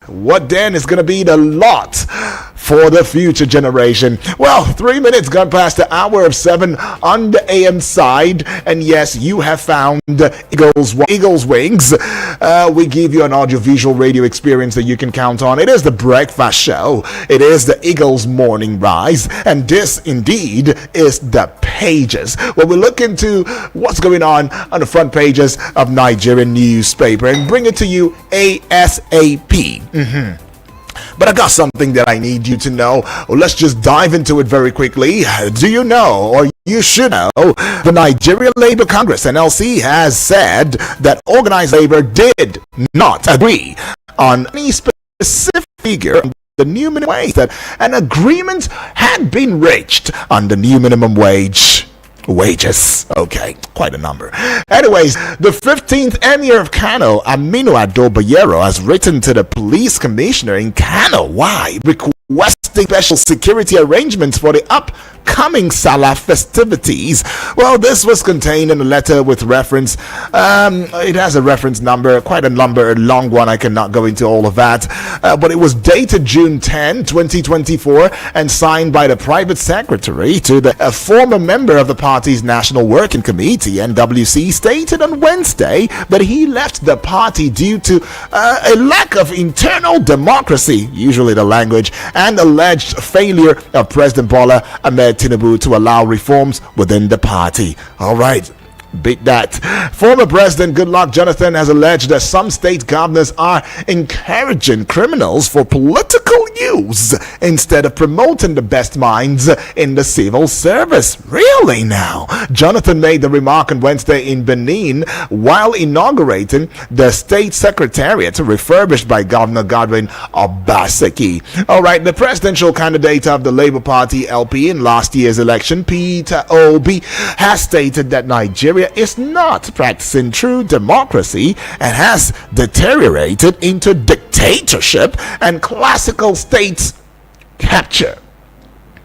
What then is going to be the lot for the future generation? Well, 3 minutes gone past the hour of 7 on the AM side, and yes, you have found Eagles Wings. We give you an audiovisual radio experience that you can count on. It is the breakfast show. It is the Eagles Morning Rise, and this indeed is the pages where we look into what's going on the front pages of Nigerian newspaper and bring it to you ASAP. But I got something that I need you to know. Well, let's just dive into it very quickly. Do you know, or you should know, the Nigeria Labour Congress, NLC, has said that organized labor did not agree on any specific figure on the new minimum wage, that an agreement had been reached on the new minimum wages. Okay, quite a number. Anyways, the 15th Emir of Kano, Aminu Ado Bayero, has written to the police commissioner in Kano. Why? Requesting special security arrangements for the upcoming Salah festivities. Well, this was contained in a letter with reference. It has a reference number, quite a long one. I cannot go into all of that. But it was dated June 10, 2024, and signed by the private secretary to the former member of the party's National Working Committee, NWC, stated on Wednesday that he left the party due to a lack of internal democracy, usually the language, and alleged failure of President Bola Ahmed Tinubu to allow reforms within the party. All right. Beat that. Former President Goodluck Jonathan has alleged that some state governors are encouraging criminals for political use instead of promoting the best minds in the civil service. Really now? Jonathan made the remark on Wednesday in Benin while inaugurating the state secretariat refurbished by Governor Godwin Obaseki. All right, the presidential candidate of the Labour Party LP in last year's election, Peter Obi, has stated that Nigeria is not practicing true democracy and has deteriorated into dictatorship and classical state capture.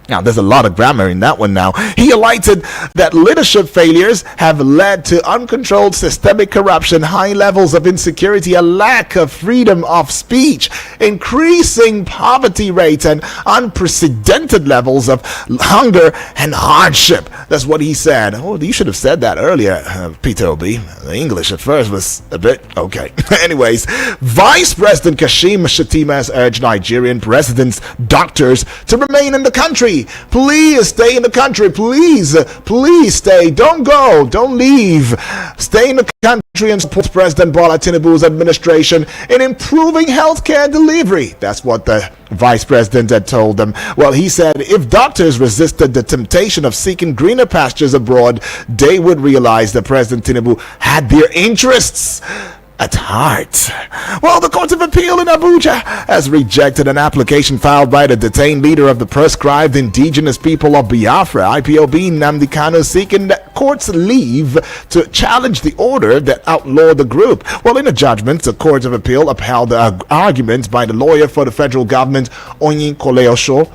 Now, there's a lot of grammar in that one now. He highlighted that leadership failures have led to uncontrolled systemic corruption, high levels of insecurity, a lack of freedom of speech, increasing poverty rates, and unprecedented levels of hunger and hardship. That's what he said. Oh, you should have said that earlier, Peter Obi. The English at first was a bit okay. Anyways, Vice President Kashim Shettima has urged Nigerian presidents, doctors to remain in the country. Please stay in the country. Please stay. Don't go. Don't leave. Stay in the country and support President Bola Tinubu's administration in improving healthcare delivery. That's what the vice president had told them. Well, he said if doctors resisted the temptation of seeking greener pastures abroad, they would realize that President Tinubu had their interests at heart. Well, the Court of Appeal in Abuja has rejected an application filed by the detained leader of the proscribed indigenous people of Biafra, IPOB Nnamdi Kanu, seeking the court's leave to challenge the order that outlawed the group. Well, in a judgment, the Court of Appeal upheld the arguments by the lawyer for the federal government, Onyin Koleosho,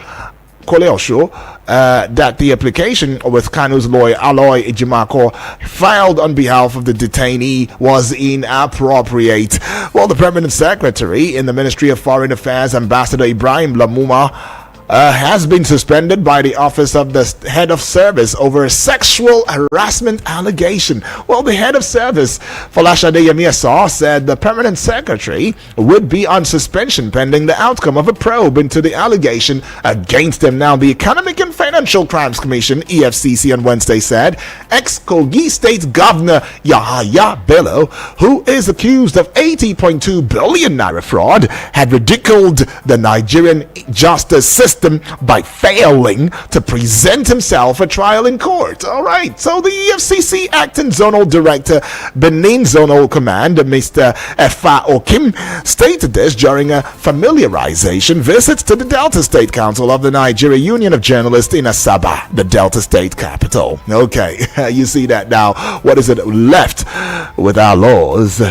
that the application with Kanu's lawyer Aloy Ejimako filed on behalf of the detainee was inappropriate. Well, the permanent secretary in the Ministry of Foreign Affairs, Ambassador Ibrahim Lamuma, has been suspended by the office of the head of service over a sexual harassment allegation. Well, the head of service, Folashade Yemiasaw, said the permanent secretary would be on suspension pending the outcome of a probe into the allegation against him. Now, the Economic and Financial Crimes Commission, EFCC, on Wednesday said ex-Kogi State Governor Yahaya Bello, who is accused of 80.2 billion naira fraud, had ridiculed the Nigerian justice system by failing to present himself for trial in court. All right, so the EFCC acting zonal director, Benin Zonal Command, Mr. Efa Okim, stated this during a familiarization visit to the Delta State Council of the Nigeria Union of Journalists in Asaba, the Delta State capital. Okay, you see that now. What is it left with our laws?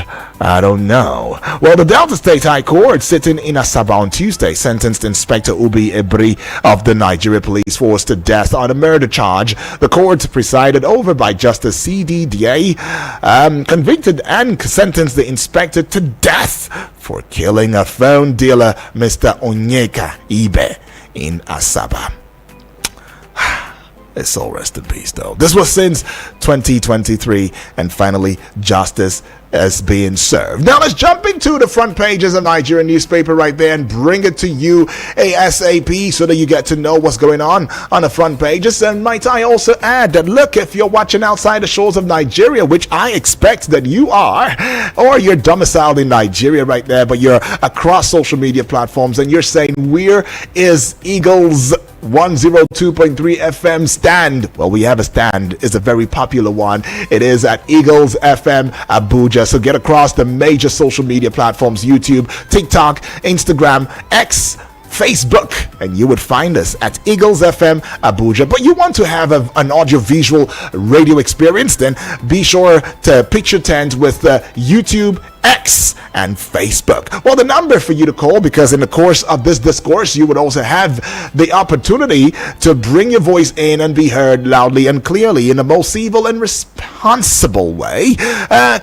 I don't know. Well, the Delta State High Court, sitting in Asaba on Tuesday, sentenced Inspector Ubi Ebri of the Nigeria Police Force to death on a murder charge. The court, presided over by Justice C.D. Diaye, convicted and sentenced the inspector to death for killing a phone dealer, Mr. Onyeka Ibe, in Asaba. It's all rest in peace, though. This was since 2023, and finally, justice is being served. Now, let's jump into the front pages of Nigerian newspaper right there and bring it to you ASAP so that you get to know what's going on the front pages. And might I also add that, look, if you're watching outside the shores of Nigeria, which I expect that you are, or you're domiciled in Nigeria right there, but you're across social media platforms and you're saying, where is Eagles 102.3 FM stand? Well, we have a stand. It's a very popular one. It is at Eagles FM Abuja. So get across the major social media platforms: YouTube, TikTok, Instagram, X, Facebook, and you would find us at Eagles FM Abuja. But you want to have an audio-visual radio experience, then be sure to pitch your tent with YouTube, X, and Facebook. Well, the number for you to call, because in the course of this discourse, you would also have the opportunity to bring your voice in and be heard loudly and clearly in the most civil and responsible way,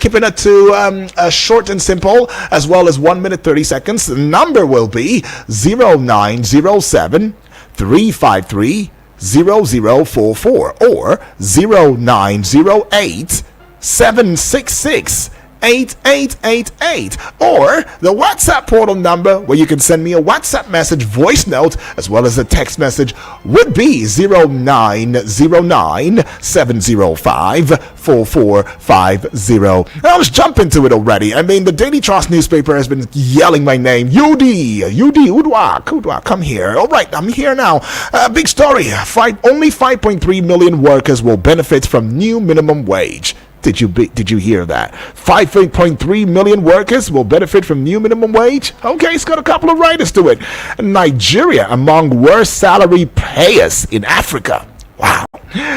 keeping it to short and simple, as well as 1 minute 30 seconds. The number will be 0907 353 0044 or 0908 766 8888, or the WhatsApp portal number where you can send me a WhatsApp message, voice note, as well as a text message would be 0909 705 4450. Now let's jump into it already. I mean, the Daily Trust newspaper has been yelling my name. Udwa, come here. All right, I'm here now. Big story. Only 5.3 million workers will benefit from new minimum wage. Did you hear that? 5.3 million workers will benefit from new minimum wage? Okay, it's got a couple of writers to it. Nigeria among worst salary payers in Africa. Wow.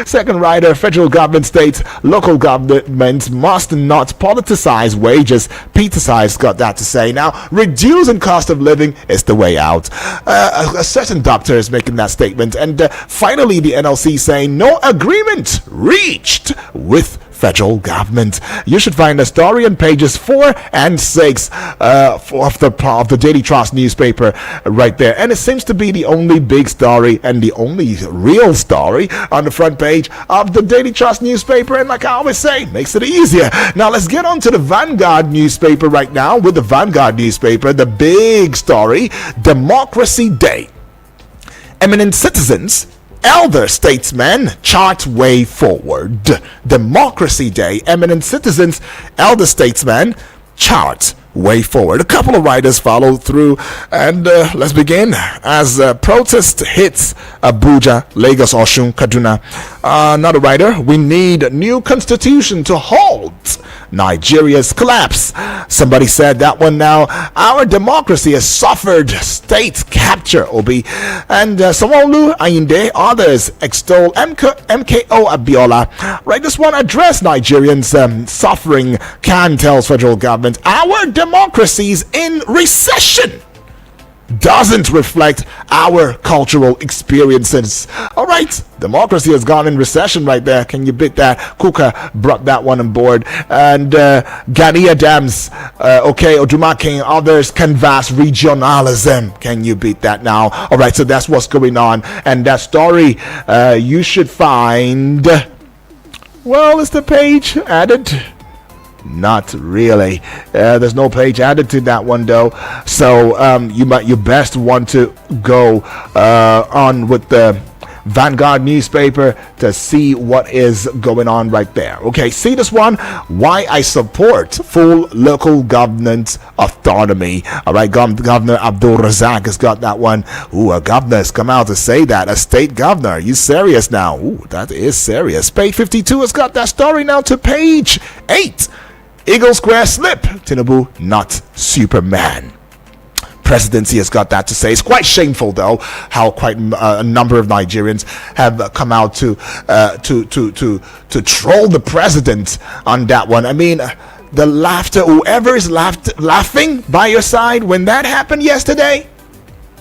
Second writer, federal government states local governments must not politicize wages. Peter Size got that to say. Now, reducing cost of living is the way out. A certain doctor is making that statement. And finally, the NLC saying no agreement reached with federal government. You should find a story on pages 4 and 6 of the Daily Trust newspaper right there. And it seems to be the only big story and the only real story on the front page of the Daily Trust newspaper. And like I always say, makes it easier. Now let's get on to the Vanguard newspaper right now. With the Vanguard newspaper, the big story, Democracy Day. Eminent citizens, elder statesmen chart way forward. Democracy Day, eminent citizens, elder statesmen chart way forward. A couple of writers follow through, and let's begin. As protest hits Abuja, Lagos, Osun, Kaduna. Another writer, we need a new constitution to halt Nigeria's collapse. Somebody said that one now. Our democracy has suffered state capture, Obi. And Sanwo-Olu, Ayinde, others extol MKO Abiola. Right, this one address Nigerians suffering. Can tells federal government our democracy's in recession doesn't reflect our cultural experiences. All right, democracy has gone in recession right there. Can you beat that? Kuka brought that one on board. And Gani Adams, Odumake, others canvas regionalism. Can you beat that now? All right, so that's what's going on. And that story you should find. Well, is the page added? Not really. There's no page added to that one though. So you best want to go on with the Vanguard newspaper to see what is going on right there. Okay, see this one? Why I support full local government autonomy. All right, Governor Abdul Razak has got that one. Ooh, a governor has come out to say that. A state governor. Are you serious now? Ooh, that is serious. Page 52 has got that story now to page 8. Eagle Square slip. Tinubu not Superman. Presidency has got that to say. It's quite shameful, though, how quite a number of Nigerians have come out to troll the president on that one. I mean, the laughter, whoever is laughing by your side when that happened yesterday,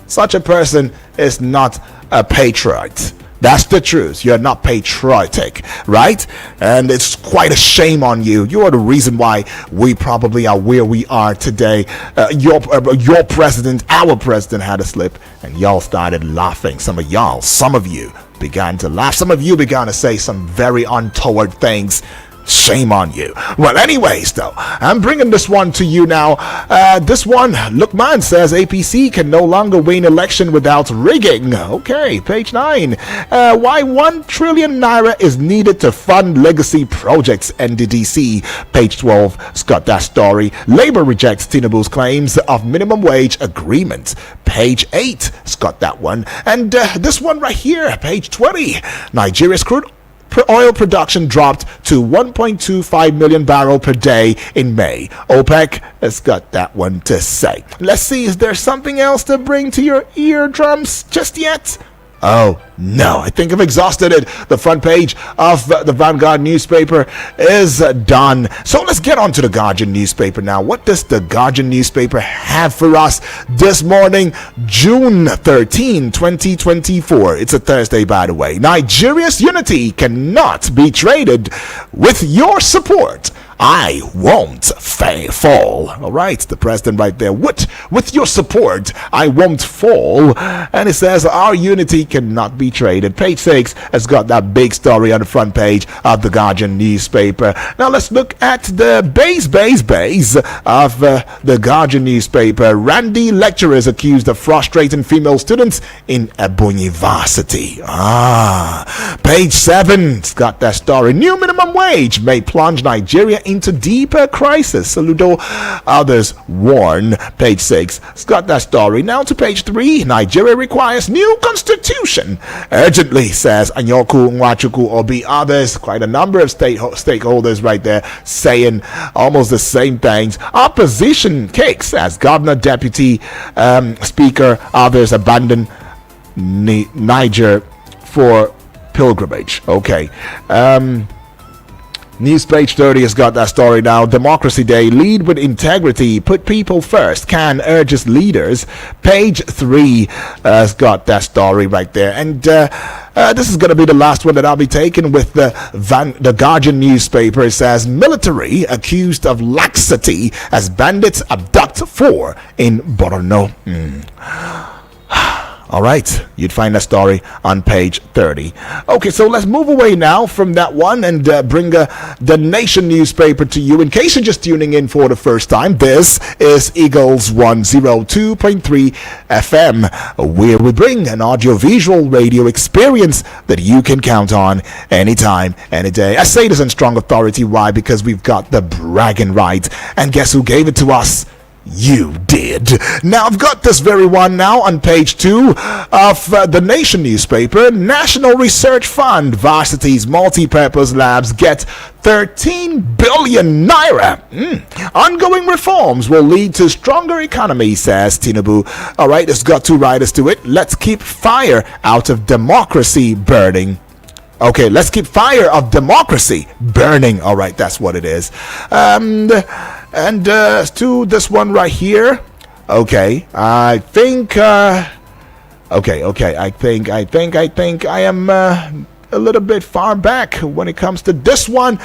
such a person is not a patriot. That's the truth. You're not patriotic, right? And it's quite a shame on you. You are the reason why we probably are where we are today. Your president, our president, had a slip, and y'all started laughing. Some of you began to laugh. Some of you began to say some very untoward things. Shame on you. Well, anyways, though, I'm bringing this one to you now. This one, Lukman says APC can no longer win election without rigging. Okay, page 9. Why 1 trillion naira is needed to fund legacy projects, NDDC. Page 12, it's got that story. Labour rejects Tinubu's claims of minimum wage agreement. Page 8, it's got that one. And this one right here, page 20. Nigeria's crude oil production dropped to 1.25 million barrel per day in May. OPEC has got that one to say. Let's see, is there something else to bring to your eardrums just yet? Oh, no, I think I've exhausted it. The front page of the Vanguard newspaper is done. So let's get on to the Guardian newspaper now. What does the Guardian newspaper have for us this morning, June 13, 2024? It's a Thursday, by the way. Nigeria's unity cannot be traded. With your support, I won't fall. All right, the president right there. With your support, I won't fall. And it says our unity cannot be traded. Page 6 has got that big story on the front page of the Guardian newspaper. Now let's look at the base of the Guardian newspaper. Randy lecturers accused of frustrating female students in Ebonyi Varsity. Page 7, it's got that story. New minimum wage may plunge Nigeria into deeper crisis. Saludo, others warn. Page 6, it's got that story. Now to page 3, Nigeria requires new constitution urgently, says Anyoku Nwachukwu Obi. Others, quite a number of stakeholders right there saying almost the same things. Opposition kicks as governor, deputy speaker, others abandon Niger for pilgrimage. Okay. News page 30 has got that story now. Democracy Day, lead with integrity, put people first, Can urges leaders. Page 3 has got that story right there. And this is going to be the last one that I'll be taking with the Guardian newspaper. It says, military accused of laxity as bandits abduct 4 in Borno. All right, you'd find that story on page 30. Okay, so let's move away now from that one and bring the Nation newspaper to you. In case you're just tuning in for the first time, this is Eagles 102.3 FM, where we bring an audiovisual radio experience that you can count on anytime, any day. I say this in strong authority. Why? Because we've got the bragging right. And guess who gave it to us? You did. Now I've got this very one now on page 2 of the Nation newspaper. National Research Fund Varsity's multi-purpose labs get 13 billion naira. Ongoing reforms will lead to stronger economy, says Tinubu. All right, it's got 2 riders to it. Let's keep fire out of democracy burning. Okay, let's keep fire of democracy burning. All right, that's what it is. And to this one right here. Okay, I think. I think I am a little bit far back when it comes to this one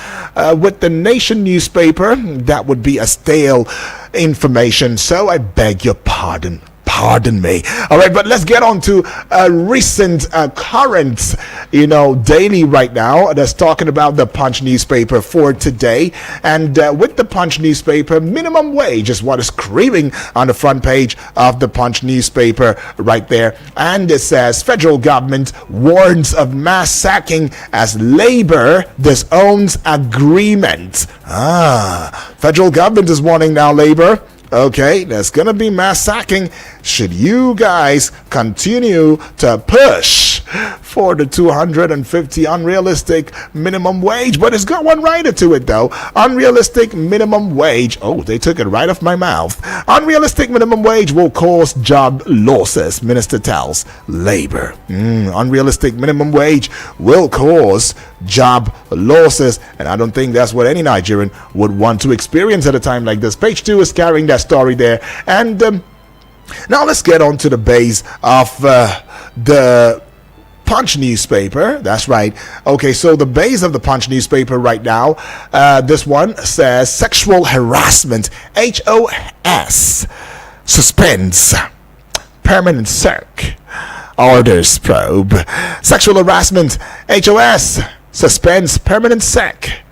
with the Nation newspaper. That would be a stale information, so I beg your pardon. Pardon me. All right, but let's get on to a recent current, daily right now that's talking about the Punch newspaper for today. And with the Punch newspaper, minimum wage is what is screaming on the front page of the Punch newspaper right there. And it says, federal government warns of mass sacking as labor disowns agreement. Federal government is warning now labor Okay, there's gonna be mass sacking should you guys continue to push for the 250 unrealistic minimum wage. But it's got one rider to it though. Unrealistic minimum wage. Oh, they took it right off my mouth. Unrealistic minimum wage will cause job losses, Minister tells Labor. Unrealistic minimum wage will cause job losses, and I don't think that's what any Nigerian would want to experience at a time like this. Page 2 is carrying that story there. And now let's get on to the base of the Punch newspaper. That's right. Okay, so the base of the Punch newspaper right now, this one says sexual harassment, HOS suspends permanent circ, orders probe. Sexual harassment, HOS suspends permanent sec,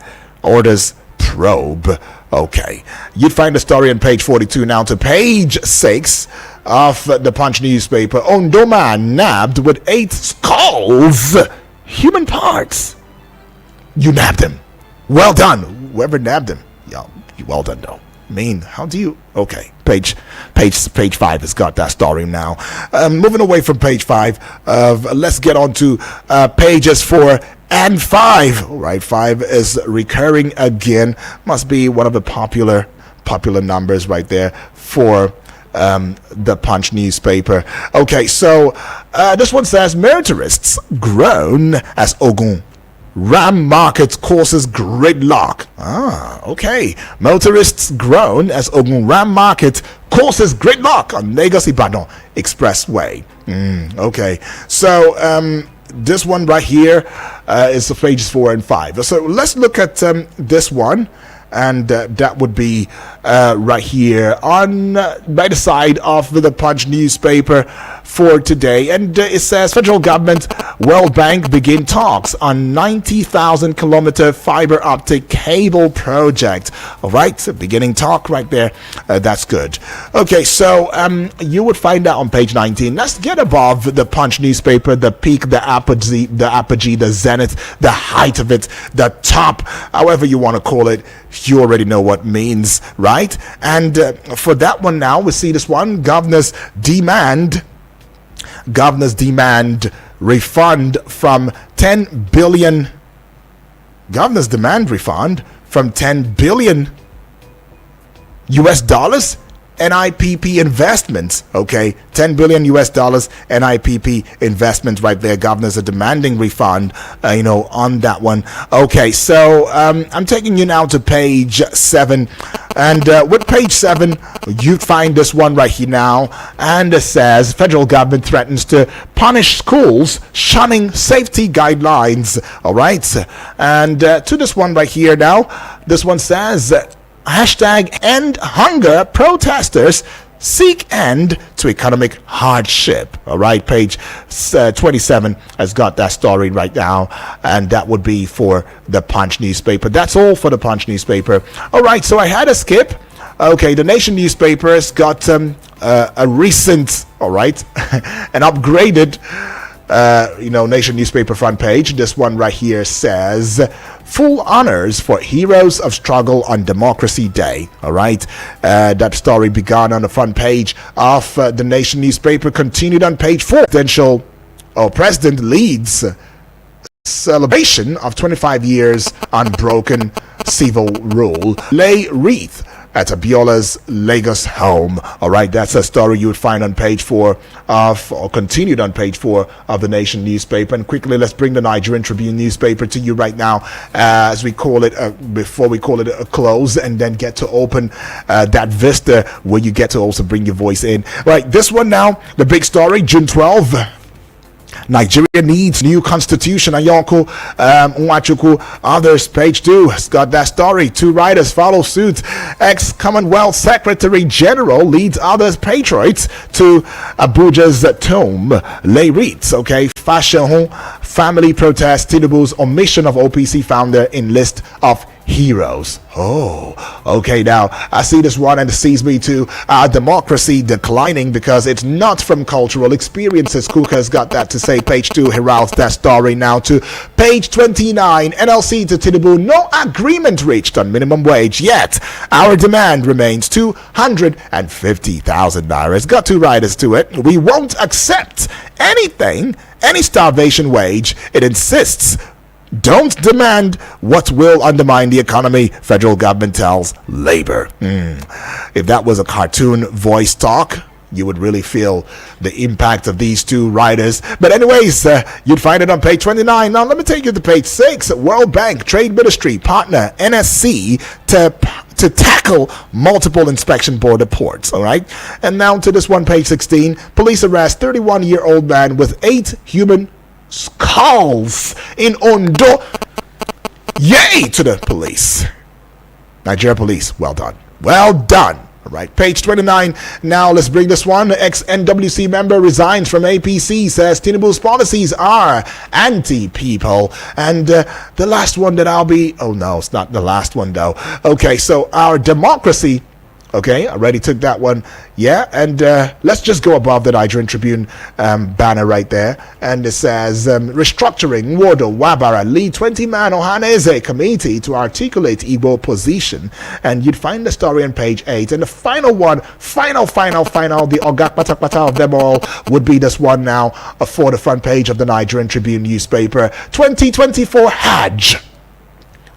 orders probe. Okay, you'd find the story on page 42. Now to page 6 of the Punch newspaper. Ondoma nabbed with 8 skulls, human parts. You nabbed him. Well done, whoever nabbed him. Yeah, well done though. How do you? Okay, page 5 has got that story now. Moving away from page 5, let's get on to pages 4 and 5. All right, 5 is recurring again. Must be one of the popular numbers right there for the Punch newspaper. Okay, so this one says motorists groan as Ogun Ram Market causes gridlock. Okay. Motorists groan as Ogun Ram Market causes gridlock on Lagos Ibadan Expressway. Okay. So this one right here is pages 4 and 5. So let's look at this one. And that would be right here on by the side of the Punch newspaper for today. And it says federal government, World Bank begin talks on 90,000 kilometer fiber optic cable project. All right, beginning talk right there. That's good. Okay, so you would find that on page 19. Let's get above the Punch newspaper, the peak, the apogee, the zenith, the height of it, the top, however you want to call it. You already know what it means, right? And for that one now, we see this one. Governors demand refund from 10 billion. Governors demand refund from 10 billion US dollars NIPP investments. Okay, 10 billion US dollars NIPP investments right there. Governors are demanding refund on that one. Okay, so I'm taking you now to page 7, and with page 7 you find this one right here now, and it says federal government threatens to punish schools shunning safety guidelines. All right, and to this one right here now, this one says hashtag end hunger, protesters seek end to economic hardship. All right, page 27 has got that story right now, and that would be for the Punch newspaper. That's all for the Punch newspaper. All right, so I had a skip. Okay, the Nation newspaper has got a recent, all right, an upgraded Nation newspaper front page. This one right here says full honors for heroes of struggle on Democracy Day. All right, that story began on the front page of the Nation newspaper, continued on page 4. President leads celebration of 25 years unbroken civil rule. Lay wreath at Abiola's Lagos home. All right, that's a story you would find on page 4 or continued on page 4 of the Nation newspaper. And quickly, let's bring the Nigerian Tribune newspaper to you right now, as we call it, before we call it a close, and then get to open that vista where you get to also bring your voice in. Right, this one now, the big story, June 12. Nigeria needs new constitution. Ayonko Nwachukwu, others, page 2 has got that story. 2 writers follow suit. Ex-Commonwealth Secretary General leads others patriots to Abuja's tomb. Lay wreaths. Okay, Fashehun family protest Tinubu's omission of OPC founder in list of heroes. Oh, okay. Now I see this one and it sees me too. Democracy declining because it's not from cultural experiences. Kuka's got that to say. Page 2 heralds that story now to page 29. NLC to Tinubu. No agreement reached on minimum wage yet. Our demand remains 250,000 naira. It's got two riders to it. We won't accept anything, any starvation wage. It insists. Don't demand what will undermine the economy, federal government tells labor. If that was a cartoon voice talk, you would really feel the impact of these two writers. But anyways, you'd find it on page 29. Now let me take you to page 6. World Bank Trade Ministry partner NSC to tackle multiple inspection board reports. All right. And now to this one, page 16. Police arrest 31-year-old man with 8 human skulls in Ondo. Yay to the police. Nigeria police, well done. Well done. All right, page 29. Now let's bring this one. Ex-NWC member resigns from APC, says Tinubu's policies are anti-people. And the last one that I'll be... Oh, no, it's not the last one, though. Okay, so our democracy... Okay, I already took that one. Yeah, and let's just go above the Nigerian Tribune banner right there. And it says, restructuring Wardo Wabara lead 20-man Ohaneze committee to articulate Igbo position. And you'd find the story on page 8. And the final one, final, the Ogak Patakpata of them all would be this one now for the front page of the Nigerian Tribune newspaper. 2024 Hajj.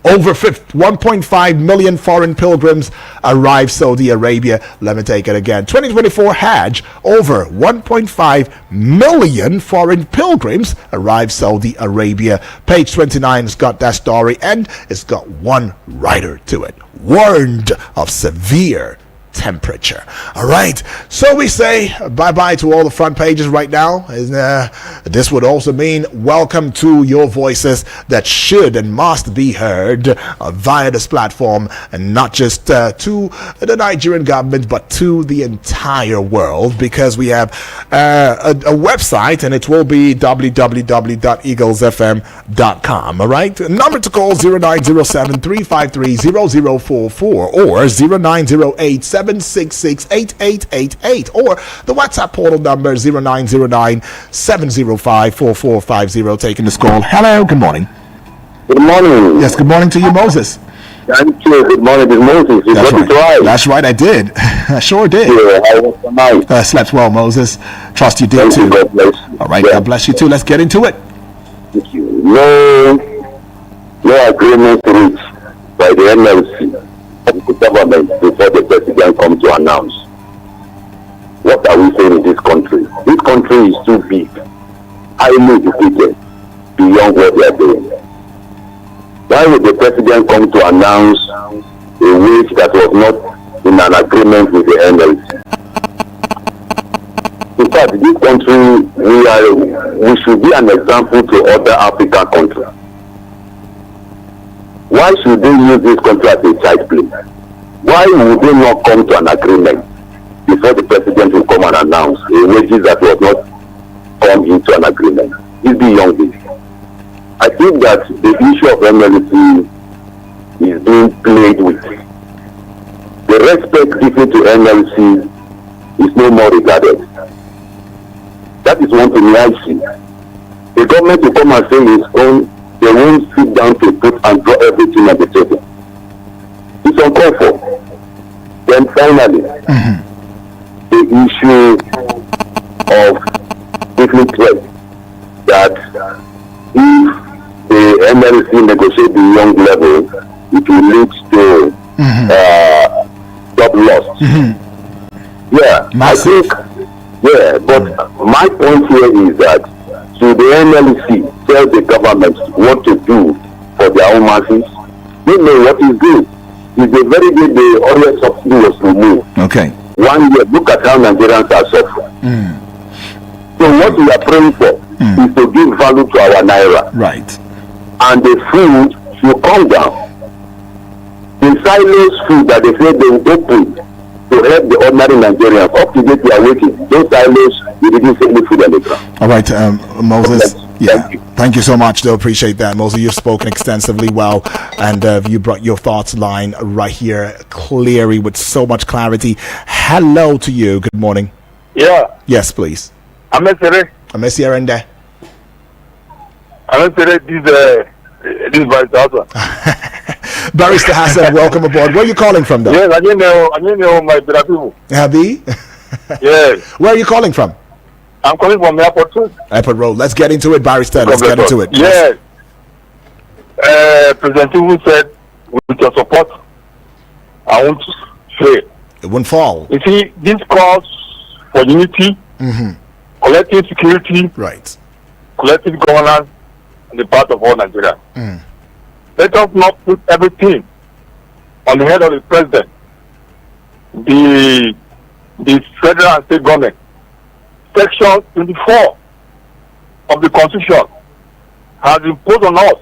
Over 1.5 million foreign pilgrims arrive Saudi Arabia. Let me take it again. 2024 Hajj, over 1.5 million foreign pilgrims arrive Saudi Arabia. Page 29 has got that story, and it's got one writer to it. Warned of severe temperature. All right, so we say bye-bye to all the front pages right now. This would also mean welcome to your voices that should and must be heard via this platform, and not just to the Nigerian government, but to the entire world, because we have a website, and it will be www.eaglesfm.com. all right, number to call 0907-353-0044 or 0908-766-8888, or the WhatsApp portal number 0909-705-4450. Taking this call. Hello, good morning. Good morning. Yes, good morning to you, Moses. Thank you. Good morning, Moses. That's right. That's right, I did. I sure did. Yeah, I was tonight. Slept well, Moses. Trust you did too. God bless you. All right, yeah. God bless you too. Let's get into it. Thank you. No agreement reached by the NLC and the government before the president comes to announce. What are we saying in this country? This country is too big, highly educated, beyond what they are doing. Why would the president come to announce a wage that was not in an agreement with the NLC? In fact, this country, we should be an example to other African countries. Why should they use this country as a child play? Why would they not come to an agreement before the president will come and announce a wages that was not come into an agreement? It's beyond this. I think that the issue of NLC is being played with. The respect given to NLC is no more regarded. That is one thing I see. The government will come and say they won't sit down to put and draw everything at the table. It's uncalled for. Then finally, the issue of different threats that if the NLC negotiate the young level, it will lead to job loss. Yeah, massive. I think, yeah, but my point here is that should the NLC tell the government what to do for their own masses? They know what is good. It's a very good the oil subsidy was removed. Okay. 1 year, look at how Nigerians are suffering. So what we are praying for is to give value to our naira. Right. And the food should come down. The silos food that they say they will open to help the ordinary Nigerians. Up to date, we are waiting. Those silos, we didn't see any food on the ground. All right, Moses. Yeah, thank you so much. Though appreciate that, Moses. You've spoken extensively well, and you brought your thoughts line right here clearly with so much clarity. Hello to you. Good morning. Yeah. Yes, please. I'm Sere. I'm here and there. I'm Sere. This Barrister Hassan. Barrister Hassan, welcome aboard. Where are you calling from, though? Yes, I know my brother people. Habi? Yes. Where are you calling from? I'm calling from Airport Road. Airport Road. Let's get into it, Barrister. Let's get into it. Yes. President Tinubu said, with your support, I want to say. It won't fall. You see, this calls for unity, collective security, Right. collective governance on the part of all Nigerians. Let us not put everything on the head of the president, the federal and state government. Section 24 of the Constitution has imposed on us,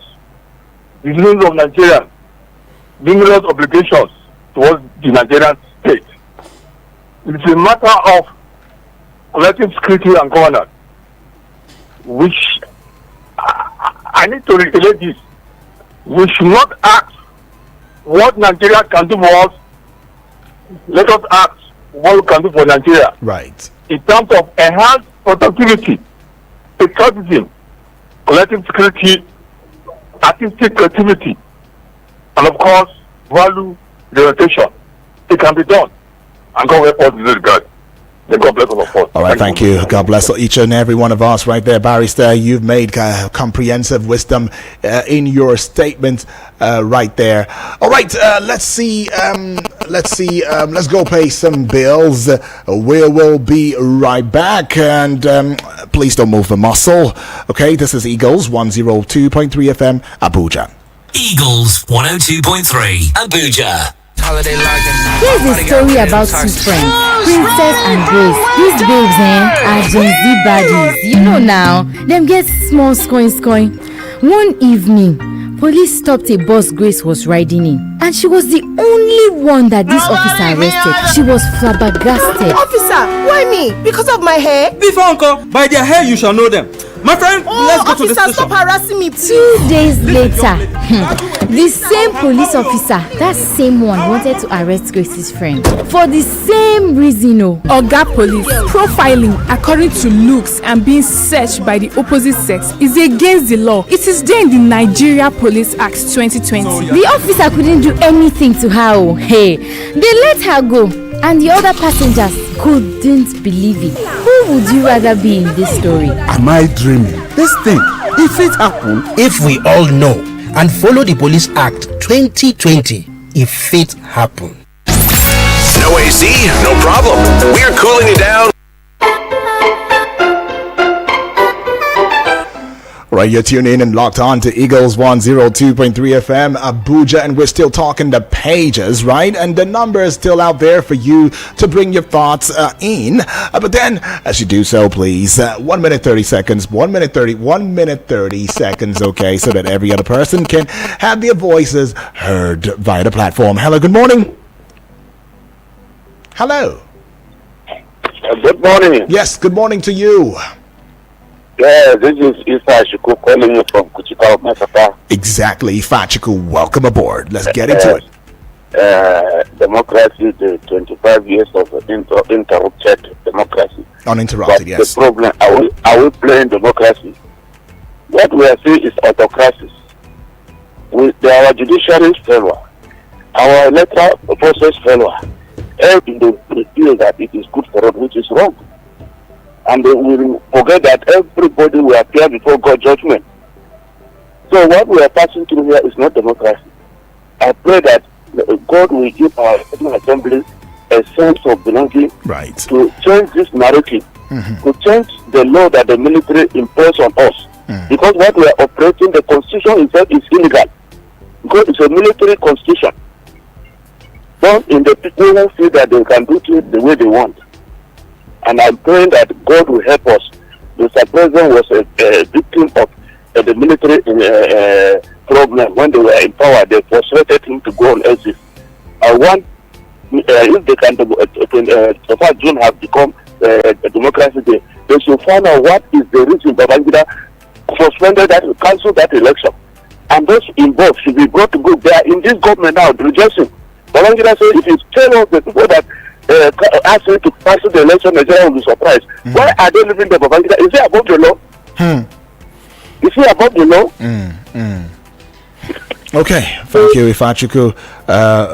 the citizens of Nigeria, numerous obligations towards the Nigerian state. It is a matter of collective security and governance, which I need to reiterate this. We should not ask what Nigeria can do for us. Let us ask what we can do for Nigeria. Right. In terms of enhanced productivity, patriotism, collective security, artistic creativity, and of course, value orientation. It can be done. And God help us in this regard. May God bless all of us. All right, thank you. God bless each and every one of us right there, Barrister. You've made comprehensive wisdom in your statement right there. All right, let's go pay some bills. We will be right back, and please don't move the muscle. Okay, this is Eagles 102.3 FM, Abuja. Eagles 102.3 Abuja. Here's a story about two friends, Princess and Grace. These babes are Gen Z baddies. You know now, them get small scoring. One evening, police stopped a bus Grace was riding in, and she was the only one that this officer arrested. She was flabbergasted. Officer, why me? Because of my hair? Before uncle, by their hair you shall know them. My friend, let's go to the station. Stop harassing me. 2 days later, the same police officer, that same one, wanted to arrest Grace's friend for the same reason. Oga Police, profiling according to looks and being searched by the opposite sex is against the law. It is there in the Nigeria Police Act 2020. The officer couldn't do anything to her. Hey, they let her go, and the other passengers couldn't believe it. Who would you rather be in this story? Am I dreaming? This thing, if it happen, if we all know and follow the Police Act 2020, if it happen. No AC, no problem. We're cooling it down. Right, you're tuned in and locked on to Eagles 102.3 FM Abuja, and we're still talking the pages, right? And the number is still out there for you to bring your thoughts in. But then, as you do so, please, 1 minute 30 seconds, 1 minute 30 seconds, okay, so that every other person can have their voices heard via the platform. Hello, good morning. Hello. Good morning. Yes, good morning to you. Yeah, this is Isa Shuku calling you from Kuchika, Masaka. Exactly, Fachiku, welcome aboard. Let's get into it. Democracy, the 25 years of interrupted democracy. Uninterrupted, but yes. The problem, are we playing democracy? What we are seeing is autocracy. Our judiciary failure, our electoral process failure, and they feel that it is good for us, which is wrong. And we will forget that everybody will appear before God's judgment. So what we are passing through here is not democracy. I pray that God will give our assemblies a sense of belonging, right, to change this narrative, to change the law that the military imposed on us. Because what we are operating, the constitution itself is illegal. Because it's a military constitution. Don't in the people who feel that they can do it the way they want. And I'm praying that God will help us. Mr. President was a victim of the military problem when they were in power. They persuaded him to go on exit. I want if they can, so far June has become a democracy day, they should find out what is the reason Babangida suspended that, cancelled that election. And those involved should be brought to go. They are in this government now, rejoicing. Babangida said, if you tell us the people that asked you to cancel the election, Nigeria will be surprised. Why are they leaving the Babangida? Is he above the law? Is he above the law? Okay, thank you, Ifachuku,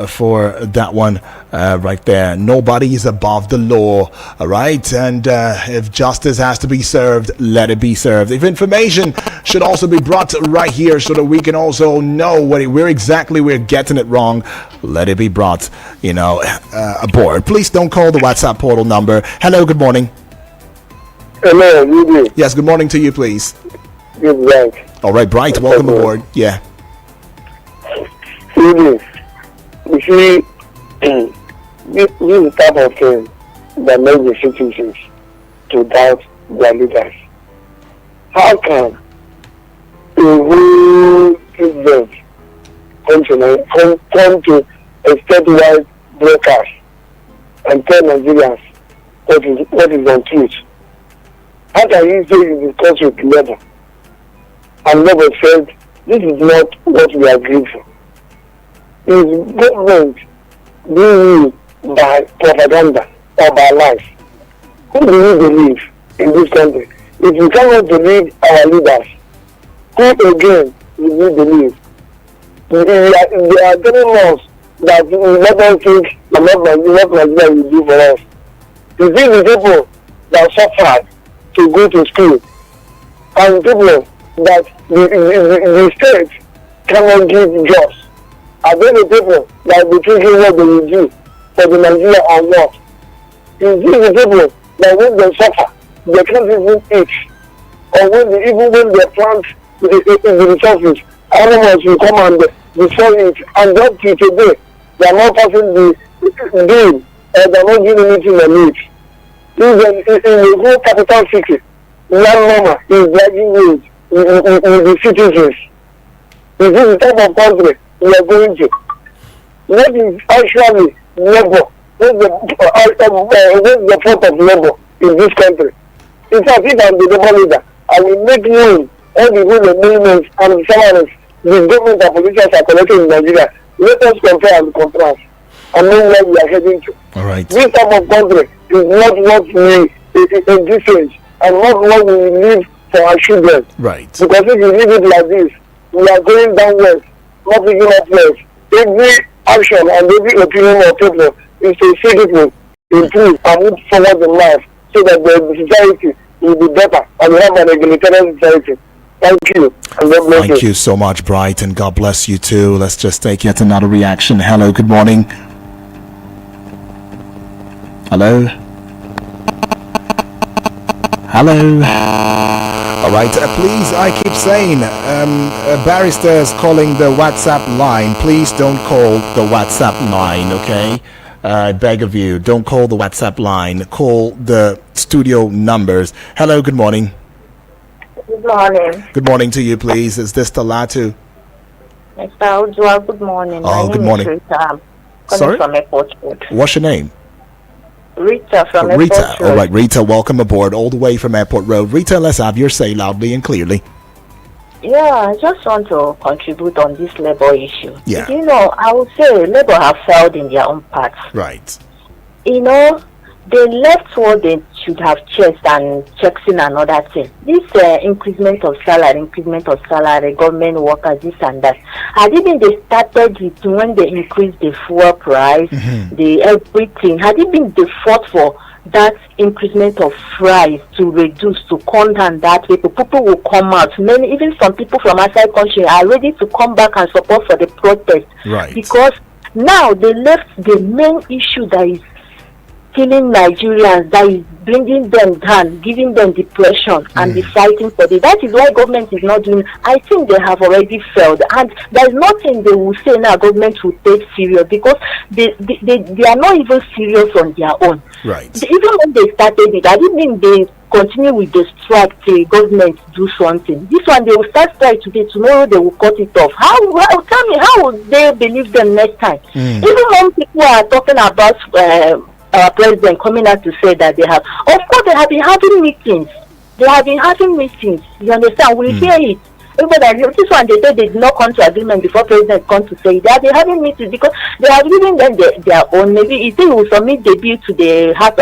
for that one right there. Nobody is above the law, all right? And if justice has to be served, let it be served. If information should also be brought right here so that we can also know where exactly we're getting it wrong, let it be brought, aboard. Please don't call the WhatsApp portal number. Hello, good morning. Hello, good evening. Yes, good morning to you, please. Good night. All right, Bright, welcome aboard. Yeah. You see, this is the type of thing that makes the citizens to doubt their leaders. How can a whole president come to a statewide broadcast and tell Nigerians what is untruth? How can you say you discuss with Labour and Labour said this is not what we agreed for? Is government being used by propaganda or by lies? Who do you believe in this country? If you cannot believe our leaders, who again will you believe? They are telling us that let us think what Nigeria will do for us. Is it the people that suffered to go to school and people that the state cannot give jobs? Are they the people that will be thinking what they will do for the Nigeria or what? Is these the people that when they suffer, they can't even eat? Or even when they plant the resources, animals will come and destroy it. And up to today, they are not passing the bill, or they are not doing anything on it. Even in the whole capital city, landlord is dragging wage with the citizens. Is this the type of country we are going to? What is actually labor? What's the fault of labor in this country? In fact, if I'm the labor leader, I will make known all the good emoluments and salaries the government and politicians are collecting in Nigeria. Let us compare and contrast and know where we are heading to. All right. This type of country is not what we envisage and not what we need for our children. Right. Because if you leave it like this, we are going downwards, not picking upwards. Every action and every opinion of people is to see people improve and move forward in life so that the society will be better and we have an egalitarian society. Thank you. And God bless Thank you so much, Bright, and God bless you too. Let's just take yet another reaction. Hello, good morning. Hello. Hello. All right, please, I keep saying, barristers calling the WhatsApp line. Please don't call the WhatsApp line, okay? I beg of you, don't call the WhatsApp line. Call the studio numbers. Hello, good morning. Good morning. Good morning to you, please. Is this Talatu? Mr. Ojua, good morning. Oh, good morning. Rita. Sorry? From Airport Road. What's your name? Rita from Rita. Airport Road. All right, Rita, welcome aboard all the way from Airport Road. Rita, let's have your say loudly and clearly. Yeah, I just want to contribute on this labor issue. Yeah. You know, I would say labor have failed in their own parts. Right. You know, they left what they should have checked and checks in another thing. This increment of salary, government workers, this and that. Had it been they started it when they increased the fuel price, the everything, had it been they fought for that increment of price to reduce, to come down that way, people will come out. Many, even some people from outside country are ready to come back and support for the protest. Right. Because now they left the main issue that is killing Nigerians, that is bringing them down, giving them depression, and be fighting for it. That is why government is not doing. I think they have already failed, and there is nothing they will say now government will take serious, because they are not even serious on their own. Right. Even when they started it, I didn't mean they continue with the strike till government do something. This one, they will start strike today, tomorrow they will cut it off. How tell me, how will they believe them next time? Even when people are talking about our president coming out to say that they have, of course they have been having meetings. They have been having meetings. You understand? We hear it. Everybody, this one, they said they did not come to agreement before president come to say that. They have been having meetings because they have given them their own. Maybe if they will submit the bill to the House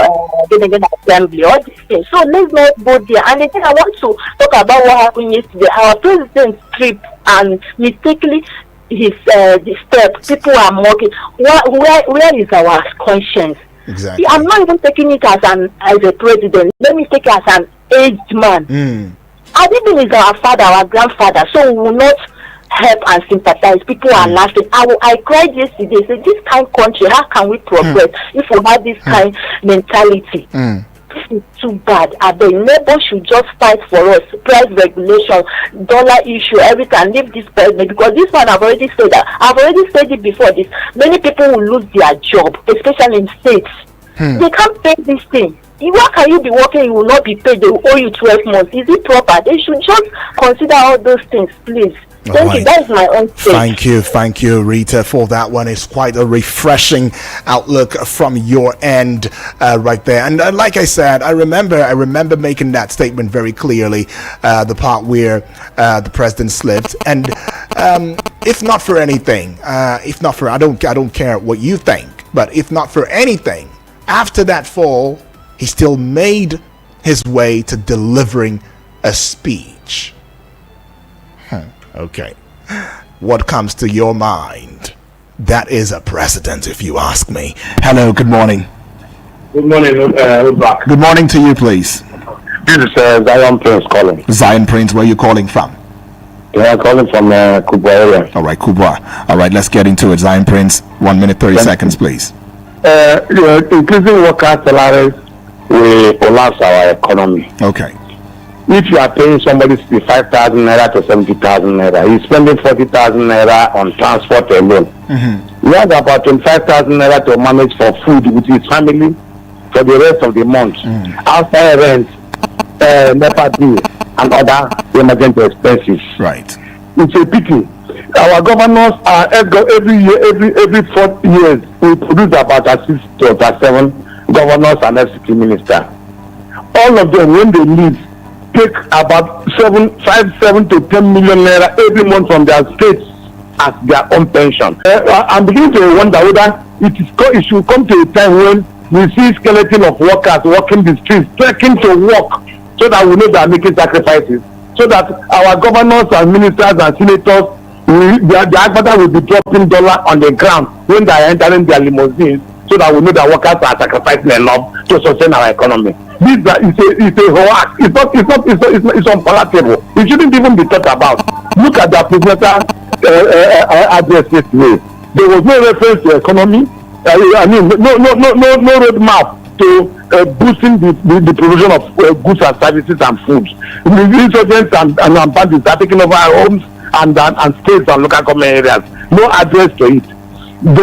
Assembly, all these things. So let's not go there. And again, I want to talk about what happened yesterday. Our president tripped and mistakenly his the step. People are mocking. Where is our conscience? Exactly. See, I'm not even taking it as a president. Let me take it as an aged man. Adibin is our father, our grandfather, so we will not help and sympathize. People are laughing. I cried yesterday. Said, this kind of country, how can we progress if we have this kind mentality? This is too bad. The neighbor should just fight for us. Price regulation, dollar issue, everything. Leave this president, because this one I've already said that. I've already said it before. This many people will lose their job, especially in states. They can't pay this thing. Why can you be working? You will not be paid. They will owe you 12 months. Is it proper? They should just consider all those things, please. Thank you. That is my own take. Thank you, Rita, for that one. It's quite a refreshing outlook from your end, right there. And like I said, I remember making that statement very clearly. The part where the president slipped, and if not for anything, I don't care what you think, but if not for anything, after that fall, he still made his way to delivering a speech. Okay. What comes to your mind? That is a precedent, if you ask me. Hello, good morning. Good morning, Ubak. Good morning to you, please. This is Zion Prince calling. Zion Prince, where are you calling from? Yeah, I'm calling from Kubwa area. All right, Kubwa. All right, let's get into it. Zion Prince, 1 minute, 30 seconds, please. Increasing worker salaries will collapse our economy. Okay. If you are paying somebody 65,000 naira to 70,000 naira, he's spending 40,000 naira on transport alone. He has about 25,000 naira to manage for food with his family for the rest of the month. Outside rent, NEPA bill, and other emergency expenses. Right. It's a pity. Our governors are every year, every 4 years, we produce about 6 to 7 governors and FCT minister. All of them, when they leave, take about 7 to 10 million naira every month from their states as their own pension. I'm beginning to wonder whether it should come to a time when we see skeleton of workers walking the streets, trekking to work, so that we know they are making sacrifices, so that our governors and ministers and senators, their advisor will be dropping dollar on the ground when they are entering their limousines, so that we know that workers are sacrificing enough to sustain our economy. This is a hoax. It's unpalatable. It shouldn't even be talked about. Look at the presidential address yesterday. There was no reference to economy. No roadmap to boosting the provision of goods and services and food. The insurgents and bandits are taking over our homes and states and local government areas. No address to it. I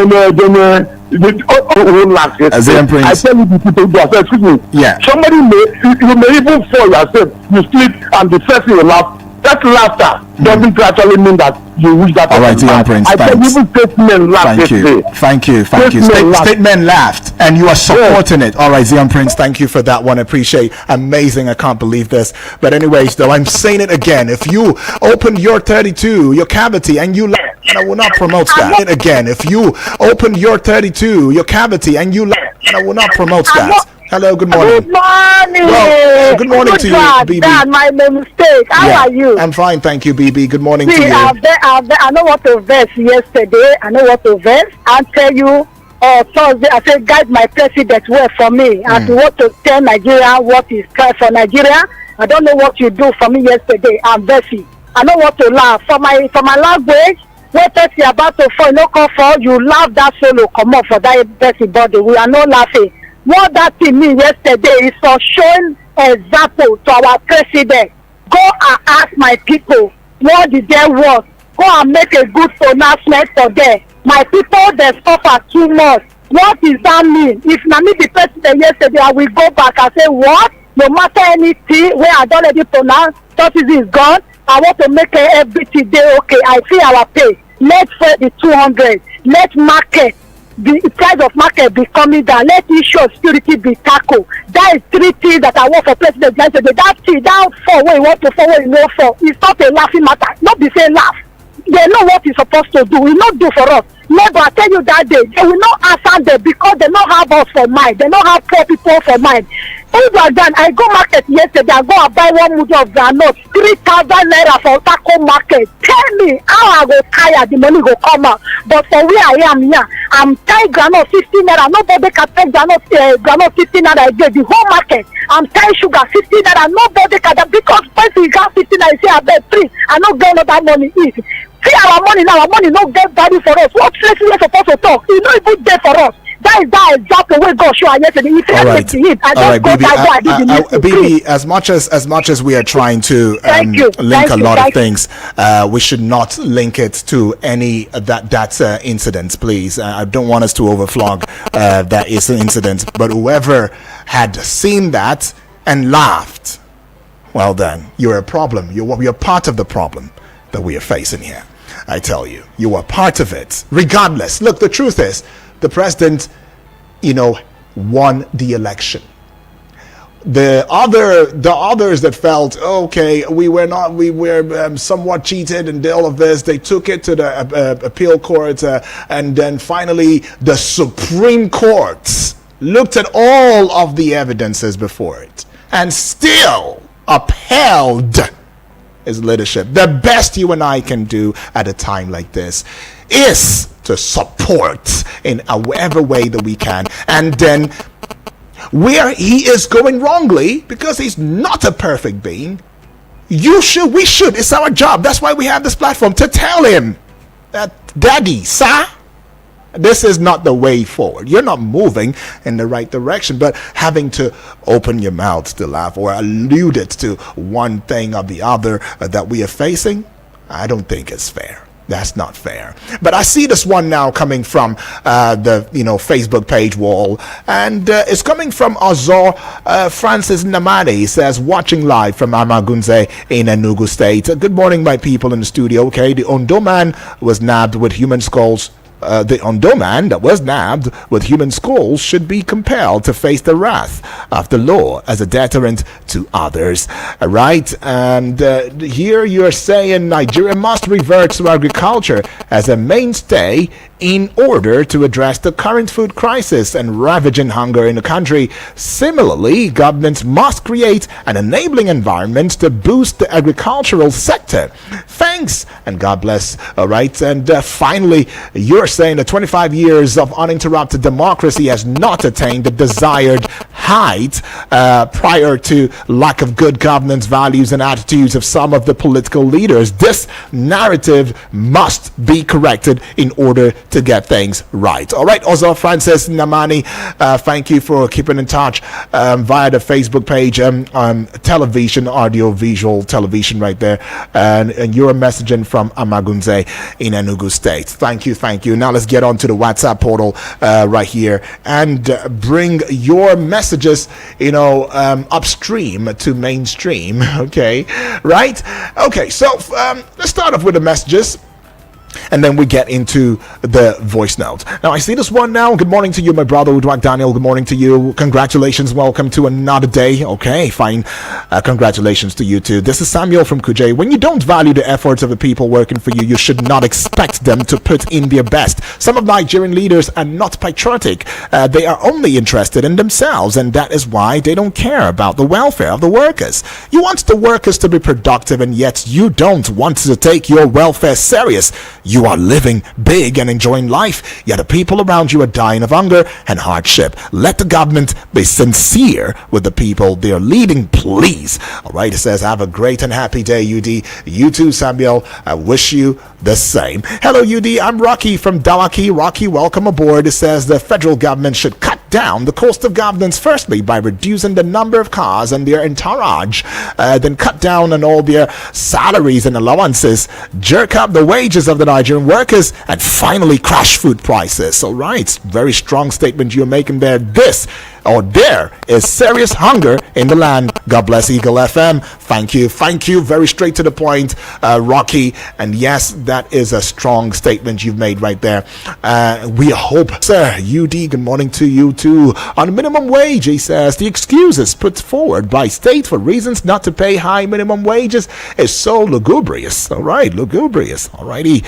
tell you, the people do. Excuse me. Yeah. Somebody you may even fall yourself. You sleep, and the first thing you laugh. That laughter doesn't actually mean that you wish that. All right, Zion Prince. I tell even statesmen laughed yesterday. Thank you. Statesmen laughed, and you are supporting it. All right, Zion Prince. Thank you for that one. I appreciate. Amazing. I can't believe this. But anyways, though, I'm saying it again. If you open your 32, your cavity, and you laugh, and I will not promote that. Again, if you open your 32, your cavity, and you laugh, and I will not promote that. Hello, good morning. Good morning. Well, good morning to you, BB. That's my mistake. How are you? I'm fine, thank you, BB. Good morning to you. I know what to verse yesterday. I know what to verse. I'll tell you Thursday. I said, guide my president well for me. And to what to tell Nigeria what is right for Nigeria. I don't know what you do for me yesterday. I'm Bessie. I know what to laugh. For my language, when Bessie about to fall, no call for, you laugh that solo come up for that Bessie body. We are not laughing. What that thing mean yesterday is for showing example to our president. Go and ask my people what did they want. Go and make a good pronouncement for them. My people, they suffer too much. What does that mean? If na me the president yesterday, I will go back and say, what? No matter anything where I don't already pronounce, subsidy is gone. I want to make everything day okay. I see our pay. Let's set the 200. Let market, the price of market be coming down. Let issue of security be tackled. That is 3 things that I want for President yesterday. That thing, that for where you want to forward, you know for. It's not a laughing matter. Not be saying laugh. They know what he's supposed to do. He not do for us. Never, I tell you that day, they will not answer them because they don't have us for mind. They don't have poor people for mind. If you are done, I go market yesterday, I go and buy 1 mudu of groundnut, 3,000 naira for Taco market. Tell me how I go tire, the money go come out. But for where I am here, I'm tying groundnut 15 naira. Nobody can take groundnut 15 naira again. The whole market, I'm tying sugar 15 naira. Nobody can, because person you got 15 naira, say I bet 3. I not get that money eat. See our money now, our money no get value for us. What place we supposed to talk? It's not even there for us. That is that example where God show yesterday. If all right, BB, as much as we are trying to link a lot of things, we should not link it to any that incidents, please. I don't want us to overflog that is an incident. But whoever had seen that and laughed, well then, you're a problem. You're part of the problem that we are facing here. I tell you, you are part of it. Regardless, look, the truth is, the president, won the election. The others that felt okay, we were somewhat cheated and all of this, they took it to the appeal court, and then finally the Supreme Court looked at all of the evidences before it and still upheld his leadership. The best you and I can do at a time like this is to support in whatever way that we can. And then where he is going wrongly, because he's not a perfect being, we should, it's our job. That's why we have this platform, to tell him that, Daddy, sir, this is not the way forward. You're not moving in the right direction. But having to open your mouth to laugh or allude it to one thing or the other that we are facing, I don't think it's fair. That's not fair. But I see this one now coming from the Facebook page wall, and it's coming from Azor Francis Namade. He says, watching live from Amagunze in Enugu State. Good morning, my people in the studio. Okay, the Ondo man was nabbed with human skulls. The Ondo man that was nabbed with human skulls should be compelled to face the wrath of the law as a deterrent to others. Right? And here you're saying Nigeria must revert to agriculture as a mainstay in order to address the current food crisis and ravaging hunger in the country. Similarly, governments must create an enabling environment to boost the agricultural sector. Thanks, and God bless. All right, and finally, you're saying that 25 years of uninterrupted democracy has not attained the desired height prior to lack of good governance values and attitudes of some of the political leaders. This narrative must be corrected in order to get things right. All right, also Francis Namani, thank you for keeping in touch via the Facebook page, television, audio, visual television right there, and you're messaging from Amagunze in Enugu State. Thank you. Now let's get on to the WhatsApp portal right here and bring your messages, upstream to mainstream. Okay, right? Okay, so let's start off with the messages, and then we get into the voice note. Now, I see this one now. Good morning to you, my brother, Udwak Daniel. Good morning to you. Congratulations. Welcome to another day. Okay, fine. Congratulations to you, too. This is Samuel from Kuje. When you don't value the efforts of the people working for you, you should not expect them to put in their best. Some of Nigerian leaders are not patriotic. They are only interested in themselves, and that is why they don't care about the welfare of the workers. You want the workers to be productive, and yet you don't want to take your welfare serious. You are living big and enjoying life, yet the people around you are dying of hunger and hardship. Let the government be sincere with the people they are leading, please. All right, it says, have a great and happy day, UD. You too, Samuel. I wish you the same. Hello, UD. I'm Rocky from Dawaki. Rocky, welcome aboard. It says the federal government should cut down the cost of governance, firstly by reducing the number of cars and their entourage, then cut down on all their salaries and allowances, jerk up the wages of the Nigerian workers, and finally crash food prices. All right, very strong statement you're making there. There is serious hunger in the land. God bless Eagle FM. Thank you. Very straight to the point, Rocky. And yes, that is a strong statement you've made right there. We hope, sir, UD, good morning to you too. On minimum wage, he says, the excuses put forward by state for reasons not to pay high minimum wages is so lugubrious. All right, lugubrious. All righty.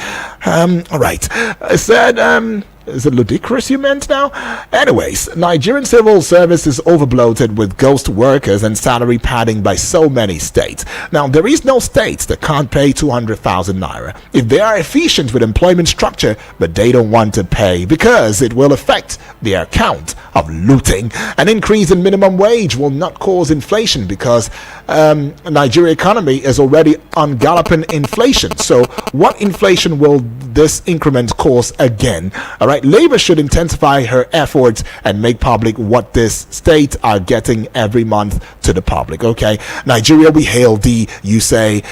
All right. I said, is it ludicrous you meant now? Anyways, Nigerian civil service is overbloated with ghost workers and salary padding by so many states. Now, there is no state that can't pay 200,000 naira if they are efficient with employment structure, but they don't want to pay because it will affect their account of looting. An increase in minimum wage will not cause inflation because Nigeria economy is already on galloping inflation. So what inflation will this increment cause again? All right, Labour should intensify her efforts and make public what this state are getting every month to the public. Okay, Nigeria, we hail thee, you say.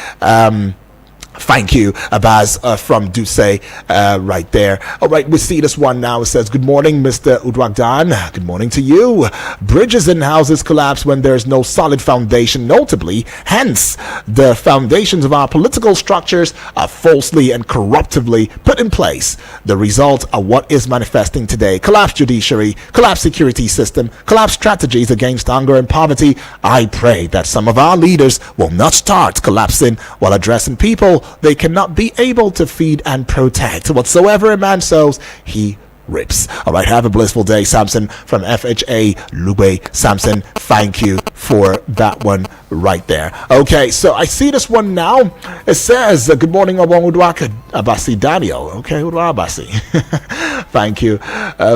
Thank you, Abaz from Duse, right there. All right, we see this one now. It says, good morning, Mr. Udwagdan. Good morning to you. Bridges and houses collapse when there's no solid foundation, notably. Hence, the foundations of our political structures are falsely and corruptively put in place. The result of what is manifesting today: collapsed judiciary, collapsed security system, collapsed strategies against hunger and poverty. I pray that some of our leaders will not start collapsing while addressing people they cannot be able to feed and protect. Whatsoever a man sows, he rips. All right, have a blissful day, Samson from FHA Lube. Samson, thank you for that one right there. Okay, so I see this one now. It says, good morning, Obon Udwaka Abasi Daniel. Okay, Udwa Abasi. Thank you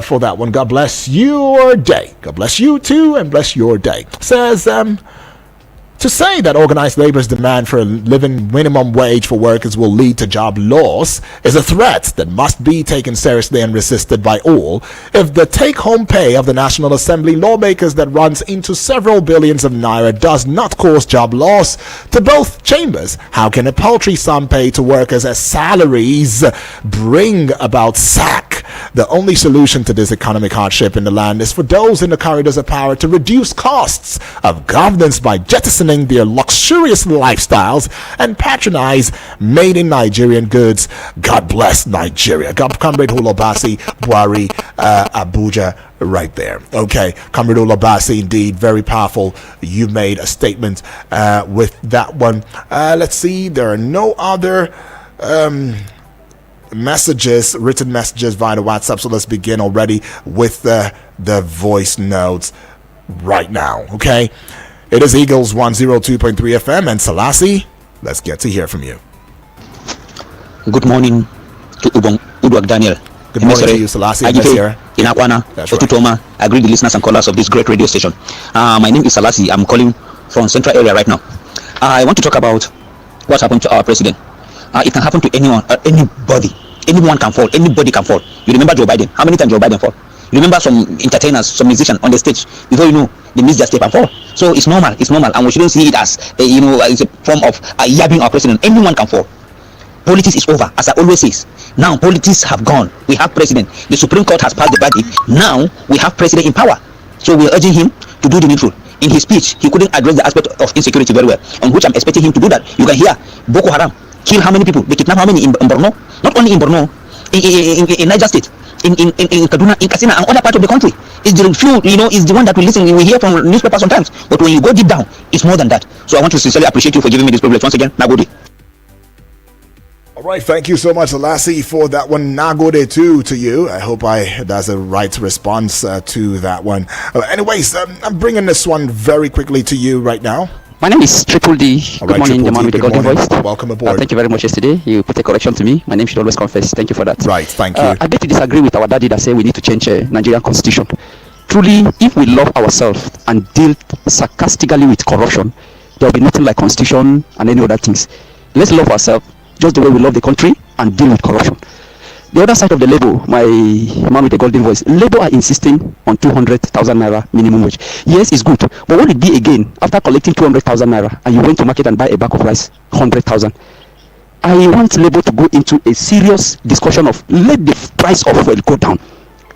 for that one. God bless your day. God bless you too, and bless your day. Says, to say that organized labor's demand for a living minimum wage for workers will lead to job loss is a threat that must be taken seriously and resisted by all. If the take-home pay of the National Assembly lawmakers that runs into several billions of naira does not cause job loss to both chambers, how can a paltry sum paid to workers as salaries bring about sack? The only solution to this economic hardship in the land is for those in the corridors of power to reduce costs of governance by jettisoning their luxurious lifestyles and patronize made in Nigerian goods. God bless Nigeria. Comrade Hulobasi Buhari, Abuja, right there. Okay, Comrade Hulobasi, indeed, very powerful. You made a statement with that one. Let's see, there are no other messages, written messages via the WhatsApp, so let's begin already with the voice notes right now. Okay, it is Eagles 102.3 FM and Salasi. Let's get to hear from you. Good morning to Udwag Daniel. Good morning to you, Salasi. Inakwana, Otutoma. I greet the listeners and callers of this great radio station. My name is Salasi. I'm calling from Central Area right now. I want to talk about what happened to our president. It can happen to anyone, anybody. Anyone can fall. Anybody can fall. You remember Joe Biden? How many times Joe Biden fall? You remember some entertainers, some musicians on the stage, before you know, they miss their step and fall. So it's normal, and we shouldn't see it as it's a form of yabbing our president. Anyone can fall. Politics is over, as I always say. Now politics have gone. We have president. The Supreme Court has passed the verdict. Now we have president in power. So we're urging him to do the needful. In his speech, he couldn't address the aspect of insecurity very well, on which I'm expecting him to do that. You can hear Boko Haram kill how many people? They kidnap how many in Borno? Not only in Borno, in Niger State, in Kaduna, in Katsina, and other parts of the country. It's the few, is the one that we listen, we hear from newspapers sometimes. But when you go deep down, it's more than that. So I want to sincerely appreciate you for giving me this privilege once again. Nagode. All right, thank you so much, Lassie, for that one. Nagode too to you. I hope that's a right response to that one. Anyways, I'm bringing this one very quickly to you right now. My name is Triple D. Good morning, the man with the golden voice. Welcome aboard. Thank you very much yesterday. You put a correction to me. My name should always confess. Thank you for that. Right, thank you. I beg to disagree with our daddy that say we need to change Nigerian constitution. Truly, if we love ourselves and deal sarcastically with corruption, there will be nothing like constitution and any other things. Let's love ourselves just the way we love the country and deal with corruption. The other side of the Labour, my man with the golden voice, Labour are insisting on 200,000 naira minimum wage. Yes, it's good, but what would it be again after collecting 200,000 naira and you went to market and buy a bag of rice, 100,000? I want Labour to go into a serious discussion of let the price of oil go down.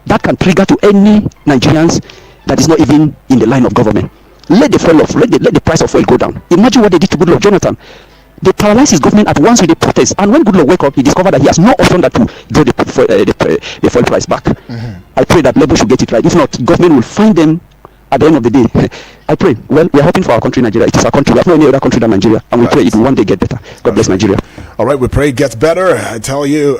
That can trigger to any Nigerians that is not even in the line of government. Let the fall off, let the price of oil go down. Imagine what they did to Goodluck Jonathan. They paralyzed his government at once with the protest, and when Goodluck wake up, he discovered that he has no option that to draw the fuel price back. I pray that Labour should get it right. If not, government will find them at the end of the day. I pray. Well, we are hoping for our country, Nigeria. It is our country. We have no any other country than Nigeria, and we pray it will one day get better. God bless Nigeria. All right, we pray it gets better. I tell you,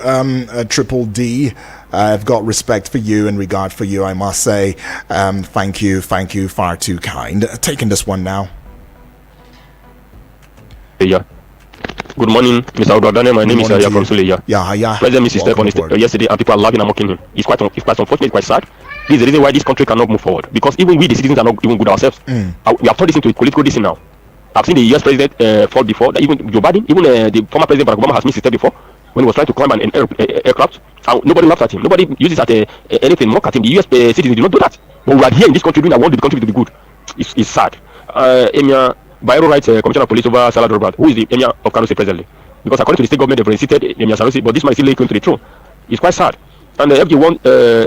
Triple D, I've got respect for you and regard for you, I must say. Thank you, far too kind. Taking this one now. Yeah. Good morning, Mr. Odwadane. My name is Aya from Suleya. Yeah. President Mrs. Step on it yesterday, and people are laughing and mocking him. It's quite unfortunate, it's quite sad. This is the reason why this country cannot move forward. Because even we, the citizens, are not even good ourselves. We have turned this into a political disease now. I've seen the US president fall before. Even Joe Biden, even the former president Barack Obama has missed his step before when he was trying to climb an aircraft. Nobody laughed at him. Nobody uses at anything mock at him. The US citizens did not do that. But we are here in this country doing I want the country to be good. It's sad. Emir Bayero writes Commissioner of Police over Salah Robert, who is the Emir of Kano State presently. Because according to the state government, they've reinstated Emir Sanusi, but this man is still linked to the throne. It's quite sad. And the FG won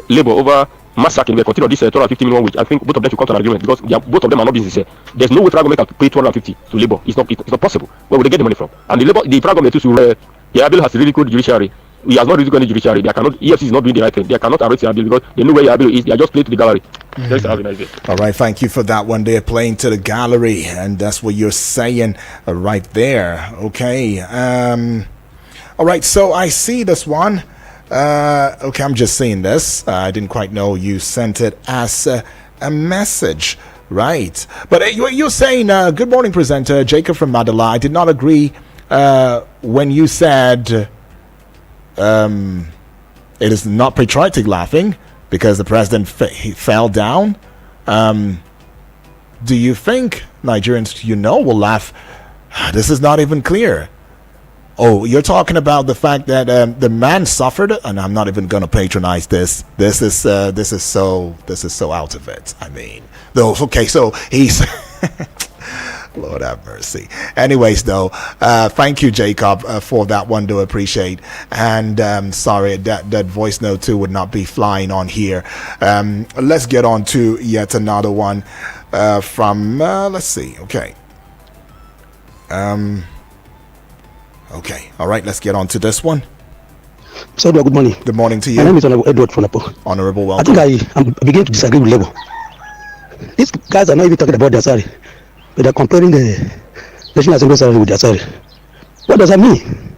Labour over massacring. They continue this 250 million, which I think both of them should come to an agreement because both of them are not being sincere. There's no way federal government can pay 250 to Labour. It's not possible. Where would they get the money from? And the federal government too, Yabil has really good judiciary. He has not really good judiciary. They cannot. EFC is not doing the right thing. They cannot arrest Yabil because they know where Yabil is. They are just playing to the gallery. Just have a nice day. All right, thank you for that one. They're playing to the gallery, and that's what you're saying right there. Okay. All right, so I see this one. Okay, I'm just seeing this. I didn't quite know you sent it as a message. Right. But you're saying, good morning, presenter. Jacob from Madala. I did not agree when you said it is not patriotic laughing because the president fell down. Do you think Nigerians, will laugh? This is not even clear. Oh, you're talking about the fact that the man suffered, and I'm not even going to patronize this. This is so out of it. I mean, though. Okay, so he's. Lord have mercy. Anyways, though, thank you, Jacob, for that one. Do appreciate. And sorry that voice note too would not be flying on here. Let's get on to yet another one from. Let's see. Okay. Okay, all right, let's get on to this one. So, good morning. Good morning to you. My name is Honorable Edward Fonapo. Honorable, welcome. I think I'm beginning to disagree with Labour. These guys are not even talking about their salary, but they're comparing the National Assembly salary with their salary. What does that mean?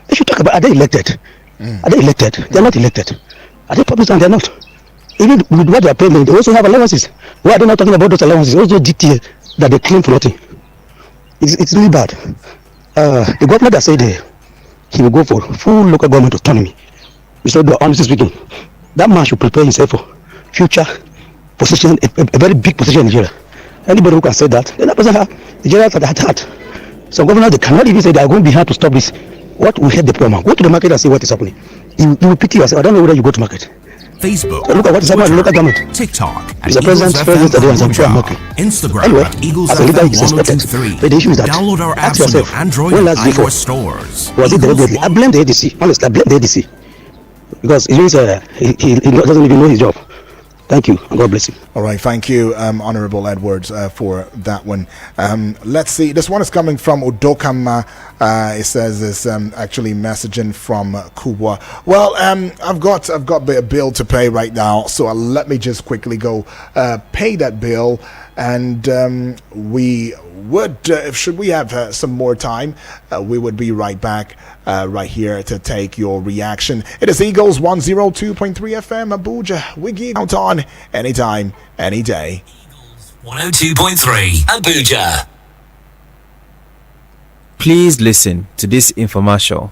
They should talk about, are they elected? Are they elected? They're not elected. Are they public and they're not? Even with what they're paying, they also have allowances. Why are they not talking about those allowances? Also DTA that they claim for nothing. It's really bad. The governor that said he will go for full local government autonomy. So, honestly speaking, that man should prepare himself for future position, a very big position in Nigeria. Anybody who can say that, then that person have Nigeria at heart. Some governors, they cannot even say they are going to be hard to stop this. What will help the poor man? Go to the market and see what is happening. You will pity yourself. I don't know whether you go to market. Facebook, so look at what is happening in the local government. TikTok, at Eagles FM Abuja, Instagram anyway, at Eagles as a leader, FM 1023. But the issue is that download our apps yourself, on Android and and iOS stores. Was it deliberately? I blame the ADC. Honestly, I blame the ADC because it means he doesn't even know his job. Thank you, and God bless you. All right, thank you, Honorable Edwards, for that one. Let's see. This one is coming from Udokama. It says it's actually messaging from Kubwa. Well, I've got a bill to pay right now, so let me just quickly go pay that bill, and we would, should we have some more time, we would be right back right here to take your reaction. It is Eagles 102.3 FM Abuja. We geek out on anytime, any day. 102.3 Abuja. Please listen to this infomercial.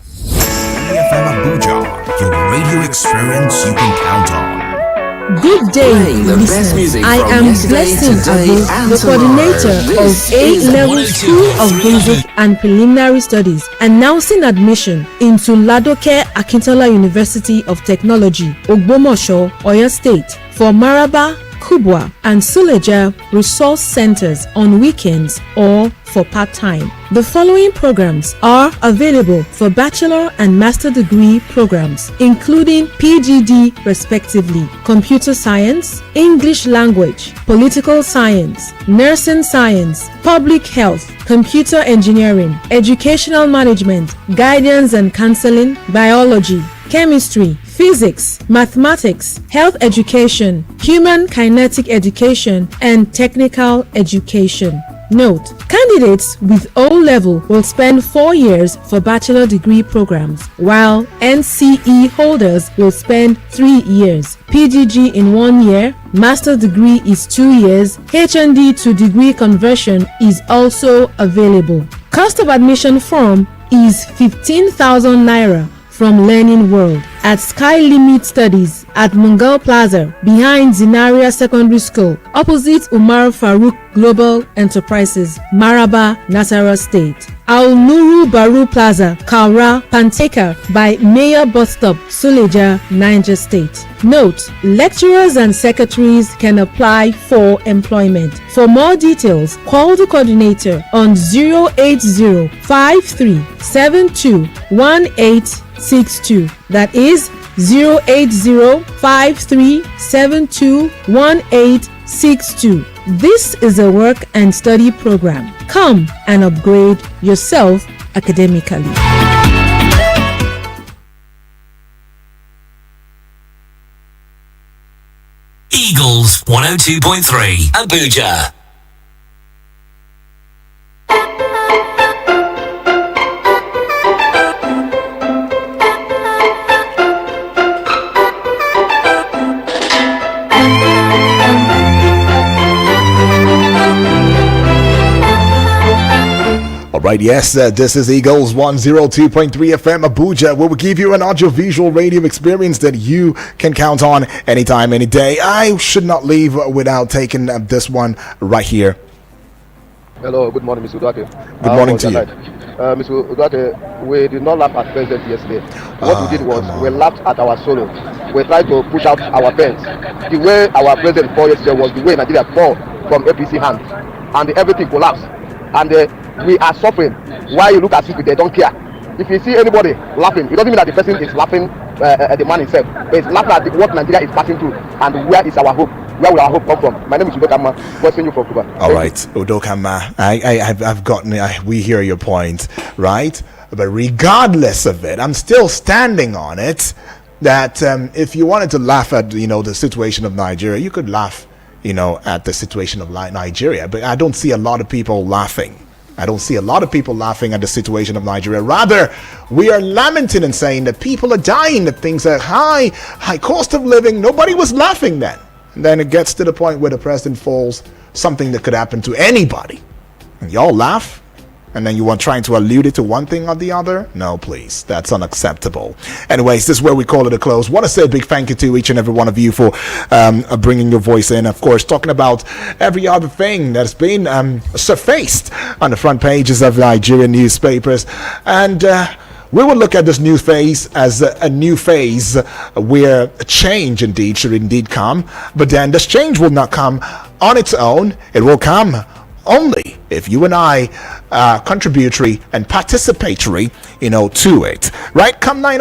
FM Abuja, your radio experience you can count on. Good day, listeners. I am Blessing Abu, the coordinator of A-Level School of Basic and Preliminary Studies, announcing admission into Ladoke Akintola University of Technology, Ogbomosho, Oyo State, for Maraba, Kubwa, and Suleja resource centers on weekends or for part-time. The following programs are available for bachelor and master degree programs, including PGD respectively: computer science, English language, political science, nursing science, public health, computer engineering, educational management, guidance and counseling, biology, chemistry, physics, mathematics, health education, human kinetic education, and technical education. Note: candidates with O-level will spend 4 years for bachelor degree programs, while NCE holders will spend 3 years. PGG in 1 year, master degree is 2 years, HND to degree conversion is also available. Cost of admission form is 15,000 naira from Learning World at Sky Limit Studies at Mungal Plaza behind Zinaria Secondary School opposite Umar Farouk Global Enterprises, Maraba, Nasarawa State. Al Nuru Baru Plaza, Kaura, Panteka by Mayor Bus Stop, Suleja, Niger State. Note: lecturers and secretaries can apply for employment. For more details, call the coordinator on 08053721862. That is 08053721862. This is a work and study program. Come and upgrade yourself academically. Eagles 102.3 Abuja. Right, yes, this is Eagles 102.3 FM Abuja, where we give you an audio-visual radio experience that you can count on anytime, any day. I should not leave without taking this one right here. Hello, good morning, Mr. Udake. Good morning to you. Mr. Udake, we did not laugh at President yesterday. What we did was we laughed at our sorrow. We tried to push out our pens. The way our president fought yesterday was the way Nigeria fought from APC hands, and everything collapsed. And we are suffering. Why you look as if they don't care? If you see anybody laughing, it doesn't mean that the person is laughing at the man himself, but it's laughing at what Nigeria is passing through. And where is our hope? Where will our hope come from? My name is Udokama. Voicing you from Cuba. All right, Udokama. I've gotten. We hear your point, right? But regardless of it, I'm still standing on it. That if you wanted to laugh at the situation of Nigeria, you could laugh at the situation of Nigeria, but I don't see a lot of people laughing. I don't see a lot of people laughing at the situation of Nigeria. Rather, we are lamenting and saying that people are dying, that things are high cost of living. Nobody was laughing then. And then it gets to the point where the president falls, something that could happen to anybody. And y'all laugh? And then you are trying to allude it to one thing or the other? No, please. That's unacceptable. Anyways, this is where we call it a close. Want to say a big thank you to each and every one of you for bringing your voice in. Of course, talking about every other thing that's been surfaced on the front pages of Nigerian newspapers. And we will look at this new phase as a new phase where a change indeed should indeed come. But then this change will not come on its own. It will come only if you and I are contributory and participatory, to it. Right? Come 9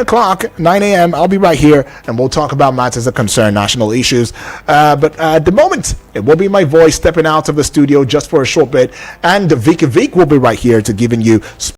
a.m., I'll be right here, and we'll talk about matters that concern national issues. But at the moment, it will be my voice stepping out of the studio just for a short bit, and Vicky Vic will be right here to giving you